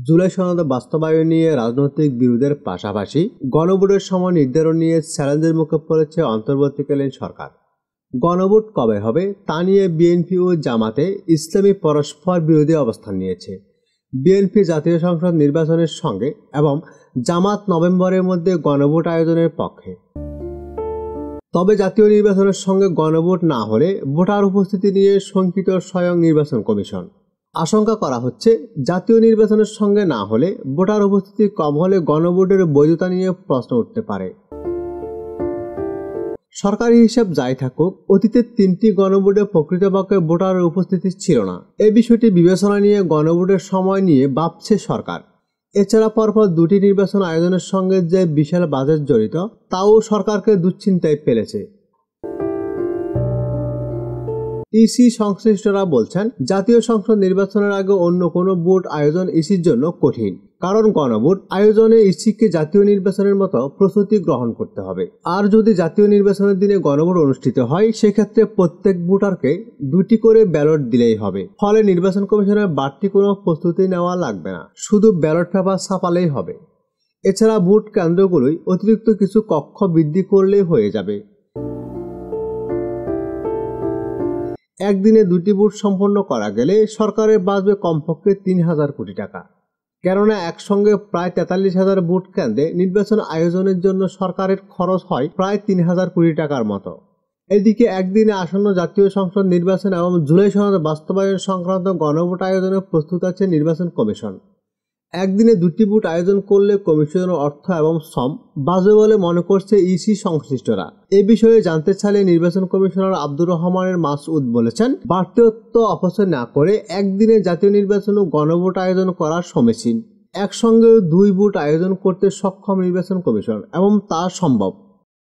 জুলাই সনদ বাস্তবায়ন নিয়ে রাজনৈতিক বিরোধের পাশাপাশি গণভোটের সময় নির্ধারণ নিয়ে চ্যালেঞ্জের মুখে পড়েছে অন্তর্বর্তীকালীন সরকার। গণভোট কবে হবে তা নিয়ে বিএনপি ও জামাতে ইসলামী পরস্পর বিরোধী অবস্থান নিয়েছে। বিএনপি জাতীয় সংসদ নির্বাচনের সঙ্গে এবং জামাত নভেম্বরের মধ্যে গণভোট আয়োজনের পক্ষে। তবে জাতীয় নির্বাচনের সঙ্গে গণভোট না হলে ভোটার উপস্থিতি নিয়ে শঙ্কিত স্বয়ং নির্বাচন কমিশন। আশঙ্কা করা হচ্ছে জাতীয় নির্বাচনের সঙ্গে না হলে ভোটার উপস্থিতি কম হলে গণভোটের বৈধতা নিয়ে প্রশ্ন উঠতে পারে। সরকারি হিসাব যাই থাকুক, অতীতে 3টি গণভোটে প্রকৃতপক্ষে ভোটারের উপস্থিতি ছিল না। এই বিষয়টি বিবেচনা নিয়ে গণভোটের সময় নিয়ে ভাবছে সরকার। এছাড়া পরপর 2টি নির্বাচন আয়োজনের সঙ্গে যে বিশাল বাজেট জড়িত তাও সরকারকে দুশ্চিন্তায় ফেলেছে। ইসি সংশ্লিষ্টরা বলছেন, জাতীয় সংসদ নির্বাচনের আগে অন্য কোনো ভোট আয়োজন ইসির জন্য কঠিন, কারণ গণভোট আয়োজনে ইসিকে জাতীয় নির্বাচনের মতো প্রস্তুতি গ্রহণ করতে হবে। আর যদি জাতীয় নির্বাচনের দিনে গণভোট অনুষ্ঠিত হয়, সেক্ষেত্রে প্রত্যেক ভোটারকে 2টি করে ব্যালট দিলেই হবে। ফলে নির্বাচন কমিশনের বাড়তি কোনো প্রস্তুতি নেওয়া লাগবে না, শুধু ব্যালট পেপার ছাপালেই হবে। এছাড়া ভোট কেন্দ্রগুলোই অতিরিক্ত কিছু কক্ষ বৃদ্ধি করলেই হয়ে যাবে। একদিনে 2টি ভোট সম্পন্ন করা গেলে সরকারের বাঁচবে কমপক্ষে 3000 কোটি টাকা। কেননা একসঙ্গে প্রায় 43,000 ভোট কেন্দ্রে নির্বাচন আয়োজনের জন্য সরকারের খরচ হয় প্রায় 3000 কোটি টাকার মতো। এদিকে একদিনে আসন্ন জাতীয় সংসদ নির্বাচন এবং জুলাই সনদ বাস্তবায়ন সংক্রান্ত গণভোট আয়োজনে প্রস্তুত আছে নির্বাচন কমিশন। একদিনে 2টি ভোট আয়োজন করলে কমিশনের অর্থ এবং শ্রম বাঁচবে বলে মনে করছে ইসি সংশ্লিষ্টরা। এ বিষয়ে জানতে চাইলে নির্বাচন কমিশনার আব্দুর রহমানের মাসউদ বলেছেন, বাড়তি অর্থ অপচয় না করে একদিনে জাতীয় নির্বাচন ও গণভোট আয়োজন করা সমীচীন। একসঙ্গে 2 ভোট আয়োজন করতে সক্ষম নির্বাচন কমিশন এবং তা সম্ভব।